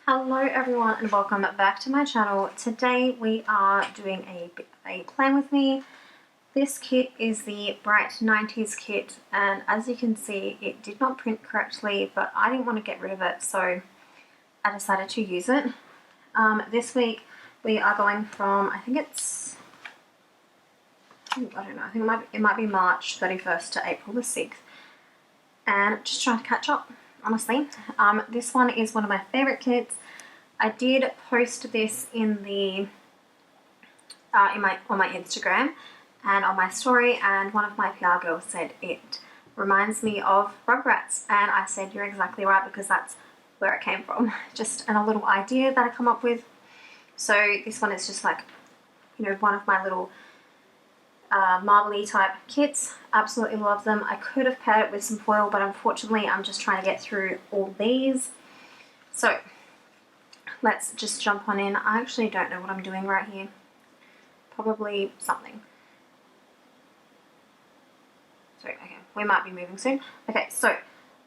Hello everyone and welcome back to my channel. Today we are doing a plan with me. This kit is the Bright 90s kit, and as you can see it did not print correctly, but I didn't want to get rid of it, so I decided to use it. This week we are going from, I think it might be March 31st to April the 6th, and just trying to catch up. Honestly, this one is one of my favorite kits. I did post this in the on my Instagram and on my story, and one of my PR girls said it reminds me of Rugrats, and I said you're exactly right, because that's where it came from. Just a little idea that I come up with. So this one is just like, one of my little marbly type kits. Absolutely love them. I could have paired it with some foil, but unfortunately I'm just trying to get through all these. So let's just jump on in. I actually don't know what I'm doing right here. Probably something. So okay, we might be moving soon. Okay, so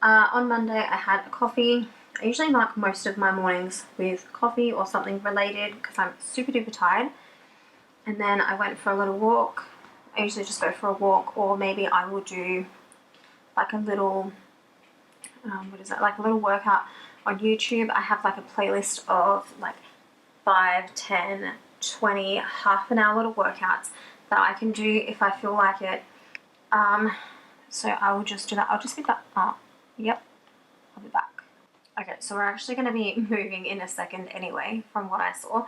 on Monday I had a coffee. I usually mark most of my mornings with coffee or something related because I'm super duper tired. And then I went for a little walk. I usually just go for a walk, or maybe I will do like a little, like a little workout on YouTube. I have like a playlist of like 5, 10, 20, half an hour little workouts that I can do if I feel like it. So I will just do that. I'll just be back. Yep, I'll be back. Okay, so we're actually going to be moving in a second anyway, from what I saw.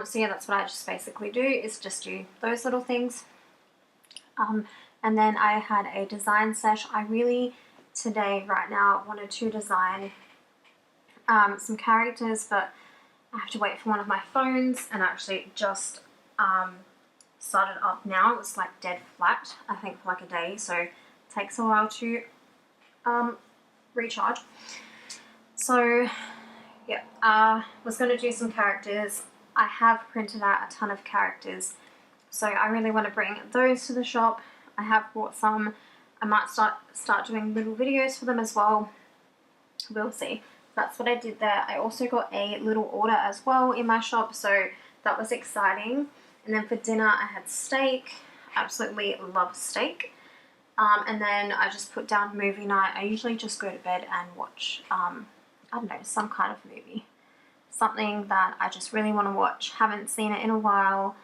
So yeah, that's what I just basically do, is just do those little things. And then I had a design sesh. I really, today, right now, wanted to design some characters, but I have to wait for one of my phones, and actually just started up now. It was like dead flat, I think, for like a day, so it takes a while to recharge. So yeah, was going to do some characters. I have printed out a ton of characters, so I really want to bring those to the shop. I have bought some. I might start doing little videos for them as well. We'll see. That's what I did there. I also got a little order as well in my shop, so that was exciting. And then for dinner I had steak. Absolutely love steak. And then I just put down movie night. I usually just go to bed and watch, I don't know, some kind of movie. Something that I just really want to watch. Haven't seen it in a while.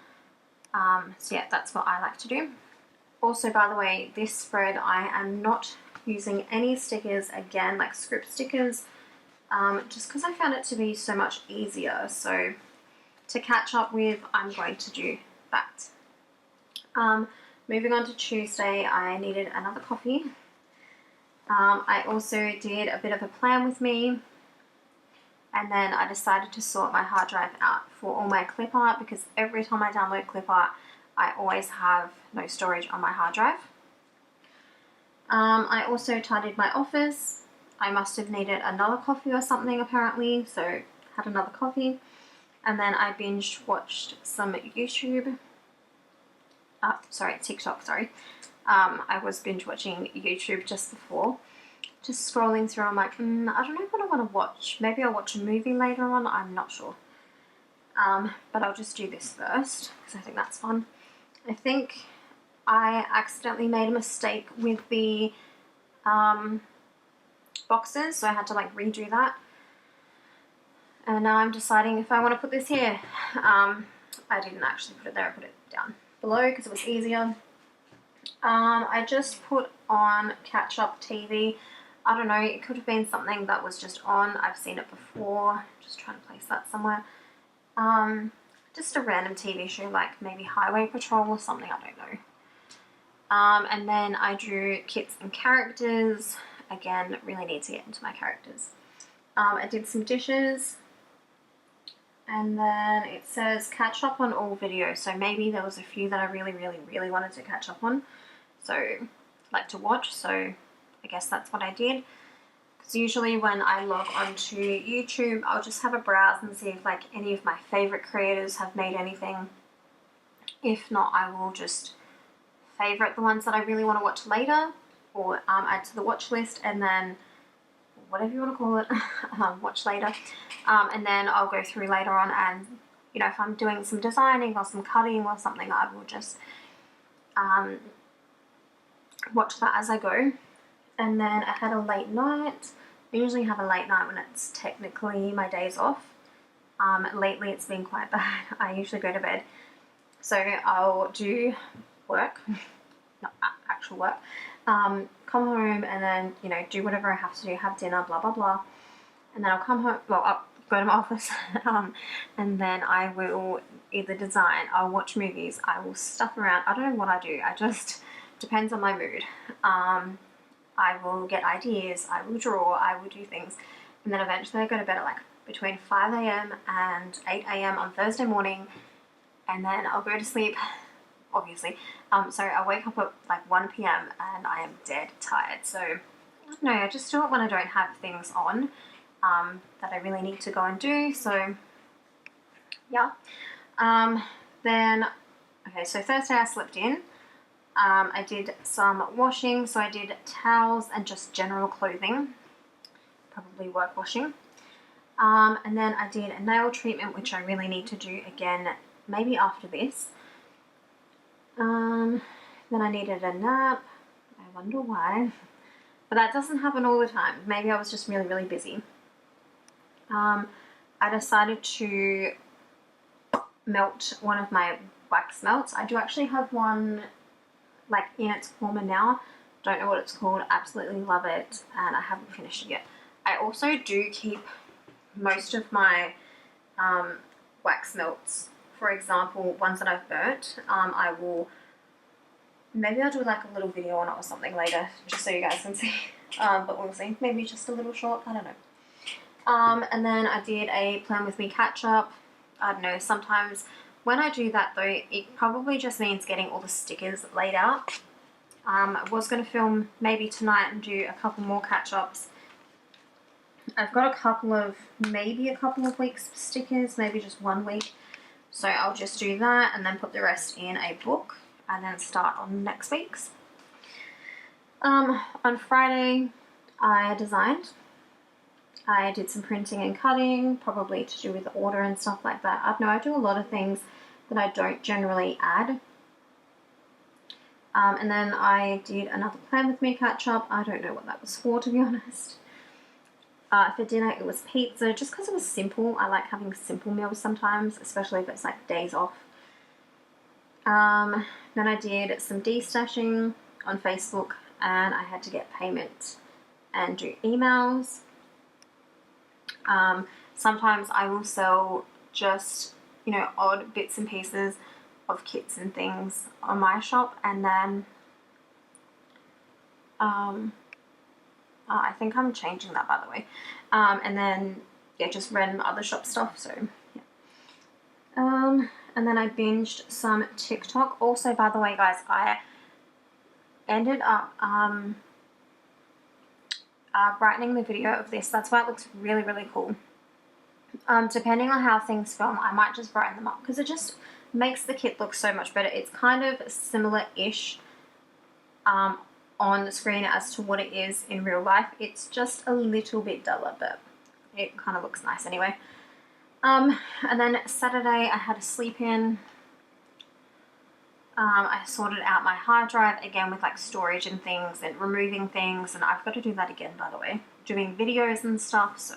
So yeah, that's what I like to do. Also, by the way, this spread I am not using any stickers again, like script stickers, just because I found it to be so much easier. So to catch up with, I'm going to do that. Moving on to Tuesday, I needed another coffee. I also did a bit of a plan with me, and then I decided to sort my hard drive out for all my clip art, because every time I download clip art, I always have no storage on my hard drive. I also tidied my office. I must have needed another coffee or something apparently, so had another coffee. And then I binge watched some YouTube. TikTok, sorry. I was binge watching YouTube just before. Just scrolling through, I'm like, I don't know what I want to watch. Maybe I'll watch a movie later on, I'm not sure. But I'll just do this first, because I think that's fun. I think I accidentally made a mistake with the boxes, so I had to like redo that. And now I'm deciding if I want to put this here. I didn't actually put it there, I put it down below because it was easier. I just put on Catch Up TV. I don't know, it could have been something that was just on. I've seen it before. Just trying to place that somewhere. Just a random TV show, like maybe Highway Patrol or something, I don't know. And then I drew kits and characters. Again, really need to get into my characters. I did some dishes. And then it says catch up on all videos. So maybe there was a few that I really wanted to catch up on. So, like to watch. So I guess that's what I did. Because usually when I log onto YouTube, I'll just have a browse and see if like any of my favorite creators have made anything. If not, I will just favorite the ones that I really want to watch later, or add to the watch list, and then whatever you want to call it, watch later. And then I'll go through later on and, you know, if I'm doing some designing or some cutting or something, I will just watch that as I go. And then I had a late night. I usually have a late night when it's technically my days off. Lately it's been quite bad. I usually go to bed. So I'll do work, not actual work, come home and then, you know, do whatever I have to do, have dinner, blah, blah, blah. And then I'll come home, well, I'll go to my office, and then I will either design, I'll watch movies, I will stuff around. I don't know what I do. I just, depends on my mood. I will get ideas, I will draw, I will do things. And then eventually I go to bed at like between 5 a.m. and 8 a.m. on Thursday morning. And then I'll go to sleep, obviously. So I'll wake up at like 1 p.m. and I am dead tired. So, I don't know, I just do it when I don't have things on that I really need to go and do. So, yeah. Then, okay, so Thursday I slept in. I did some washing, so I did towels and just general clothing, probably work washing. And then I did a nail treatment, which I really need to do again maybe after this. Then I needed a nap. I wonder why. But that doesn't happen all the time. Maybe I was just really, really busy. I decided to melt one of my wax melts. I do actually have one like in its former now. Don't know what it's called. Absolutely love it. And I haven't finished it yet. I also do keep most of my wax melts. For example, ones that I've burnt, I will, maybe I'll do like a little video on it or something later, just so you guys can see, but we'll see, maybe just a little short, I don't know. And then I did a Plan With Me catch up. I don't know, sometimes when I do that though, it probably just means getting all the stickers laid out. I was going to film maybe tonight and do a couple more catch ups. I've got maybe a couple of weeks stickers, maybe just 1 week. So I'll just do that and then put the rest in a book and then start on next week's. On Friday, I designed. I did some printing and cutting, probably to do with the order and stuff like that. I don't know, I do a lot of things that I don't generally add. And then I did another Plan With Me catch up. I don't know what that was for, to be honest. For dinner, it was pizza, just because it was simple. I like having simple meals sometimes, especially if it's like days off. Then I did some de-stashing on Facebook, and I had to get payment and do emails. Sometimes I will sell just, you know, odd bits and pieces of kits and things on my shop, and then I think I'm changing that, by the way. And then, yeah, just random other shop stuff, so, yeah. And then I binged some TikTok. Also, by the way, guys, I ended up brightening the video of this. That's why it looks really, really cool. Depending on how things film, I might just brighten them up, because it just makes the kit look so much better. It's kind of similar-ish on the screen as to what it is in real life. It's just a little bit duller, but it kind of looks nice anyway. And then Saturday I had a sleep in. I sorted out my hard drive again with like storage and things and removing things, and I've got to do that again, by the way, doing videos and stuff, so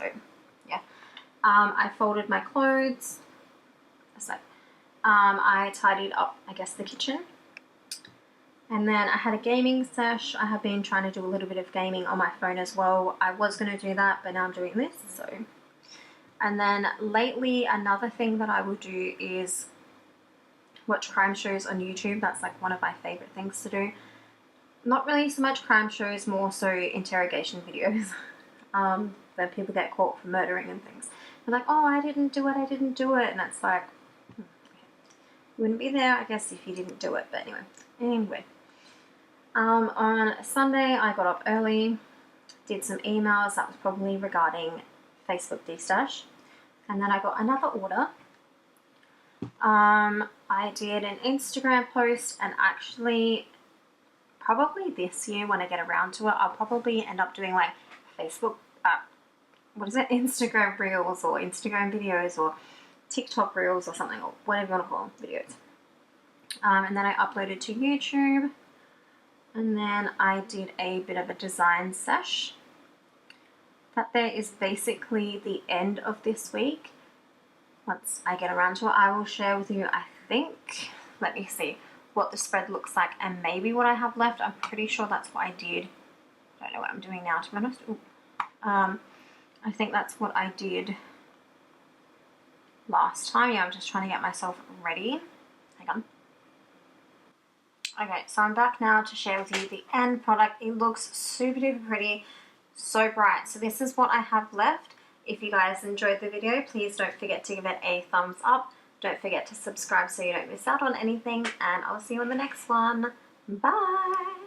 yeah. I folded my clothes, so I tidied up, I guess, the kitchen. And then I had a gaming sesh. I have been trying to do a little bit of gaming on my phone as well. I was going to do that, but now I'm doing this, so. And then lately, another thing that I will do is watch crime shows on YouTube. That's like one of my favorite things to do. Not really so much crime shows, more so interrogation videos. Where people get caught for murdering and things. They're like, oh, I didn't do it, and it's like, okay. You wouldn't be there, I guess, if you didn't do it, but anyway. On Sunday, I got up early, did some emails. That was probably regarding Facebook de-stash. And then I got another order. I did an Instagram post, and actually, probably this year when I get around to it, I'll probably end up doing like Facebook what is it, Instagram reels or Instagram videos or TikTok reels or something, or whatever you want to call them, videos. And then I uploaded to YouTube, and then I did a bit of a design sesh. That there is basically the end of this week. Once I get around to it, I will share with you, I think, let me see, what the spread looks like and maybe what I have left. I'm pretty sure that's what I did. I don't know what I'm doing now, to be honest. I think that's what I did last time. Yeah, I'm just trying to get myself ready. Hang on. Okay, so I'm back now to share with you the end product. It looks super duper pretty, so bright. So this is what I have left. If you guys enjoyed the video, please don't forget to give it a thumbs up. Don't forget to subscribe so you don't miss out on anything, and I'll see you on the next one. Bye!